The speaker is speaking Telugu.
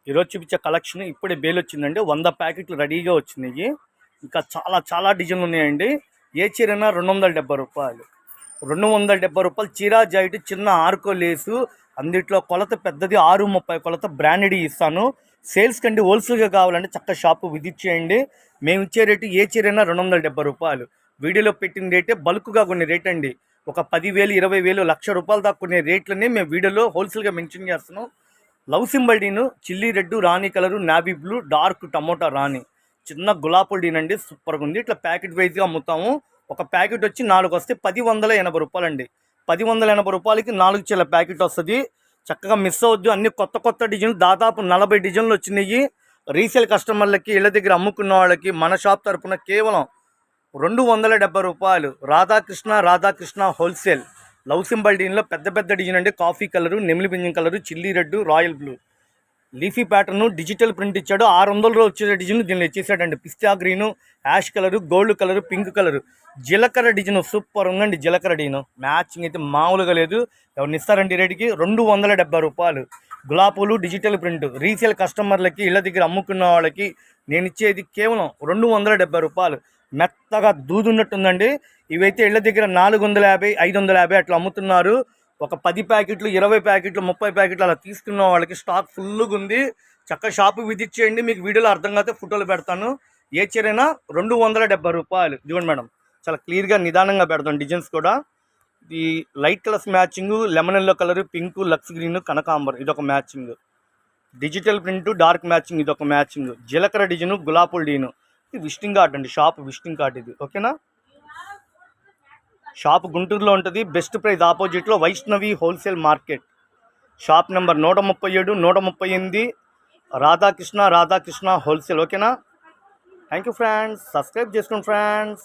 ఈరోజు చూపించే కలెక్షన్ ఇప్పుడే బేల్ వచ్చిందండి. 100 ప్యాకెట్లు రెడీగా వచ్చినాయి. ఇంకా చాలా చాలా డిజైన్లు ఉన్నాయండి. ఏ చీరైనా 270 రూపాయలు. 270 రూపాయలు చీర జాయిట్ చిన్న ఆర్కో లేసు. అందుట్లో కొలత పెద్దది 630 కొలత బ్రాండెడ్ ఇస్తాను. సేల్స్ కండి హోల్సేల్గా కావాలంటే చక్క షాపు విజిట్ చేయండి. మేము ఇచ్చే రేటు ఏ చీరైనా 270 రూపాయలు. వీడియోలో పెట్టిన రేటే బల్క్గా కొన్ని రేట్ అండి. ఒక 10,000 20,000 1,00,000 రూపాయలు దాకా కొన్ని రేట్లనే మేము వీడియోలో హోల్సేల్గా మెన్షన్ చేస్తున్నాం. లవ్ సింబల్ డీను, చిల్లీ రెడ్, రాణి colour, navy blue, dark tomato రాణి, చిన్న గులాబీ డీన్ అండి. సూపర్గా ఉంది. ఇట్లా ప్యాకెట్ వైజ్గా అమ్ముతాము. ఒక ప్యాకెట్ వచ్చి 4 వస్తే 1080 రూపాయలండి. 1080 రూపాయలకి 4 చీల ప్యాకెట్ వస్తుంది. చక్కగా మిస్ అవద్దు. అన్ని కొత్త కొత్త డిజైన్లు, దాదాపు 40 డిజైన్లు వచ్చినాయి. రీసేల్ కస్టమర్లకి, ఇళ్ళ దగ్గర అమ్ముకున్న వాళ్ళకి మన షాప్ తరఫున కేవలం 270 రూపాయలు. రాధాకృష్ణ హోల్సేల్. లవ్ సింబల్ డీన్లో పెద్ద పెద్ద డిజైన్ అండి. కాఫీ కలరు, నెమిలి పింఛం కలరు, chilli red, royal blue, leafy pattern, digital print ఇచ్చాడు. 600 వచ్చే డిజైన్ దీనిలో ఇచ్చేసాడండి. పిస్తా green, ash colour, gold colour, pink colour, జీలకర్ర డిజైన్ సూపర్ ఉందండి. జీలకర్ర డీను మ్యాచింగ్ అయితే మామూలుగా లేదు. ఎవరిని ఇస్తారండి రేటుకి? 270 రూపాయలు. గులాబీలు, డిజిటల్ ప్రింట్ రీసేల్ కస్టమర్లకి, ఇళ్ళ దగ్గర అమ్ముకున్న వాళ్ళకి నేను ఇచ్చేది కేవలం 270 రూపాయలు. మెత్తగా దూదున్నట్టుందండి. ఇవైతే ఇళ్ళ దగ్గర 450 550 అట్లా అమ్ముతున్నారు. ఒక 10 ప్యాకెట్లు, 20 ప్యాకెట్లు, 30 ప్యాకెట్లు అలా తీసుకున్న వాళ్ళకి స్టాక్ ఫుల్గా ఉంది. చక్కగా షాపు విజిట్ చేయండి. మీకు వీడియోలో అర్థం కాకపోతే ఫోటోలు పెడతాను. ఏ చీరైనా 270 రూపాయలు. ఇదిగోండి మేడం, చాలా క్లియర్గా నిదానంగా పెడతాను. డిజైన్స్ కూడా ఈ light colours matching, lemon yellow colour, pink, లక్స్ గ్రీన్, కనకాంబర్ ఇదొక matching, digital print, dark matching ఇదొక మ్యాచింగ్, జీలకర్ర డిజైన్, గులాబీ డీను. ఇది విజిటింగ్ కార్డ్ అండి. షాప్ విజిటింగ్ కార్డ్ ఇది. ఓకేనా? షాప్ గుంటూరులో ఉంటుంది. బెస్ట్ ప్రైస్ ఆపోజిట్లో Vaishnavi wholesale market. Shop number 137 138. Radhakrishna wholesale. ఓకేనా? Thank you friends. సబ్స్క్రైబ్ చేసుకోండి ఫ్రెండ్స్.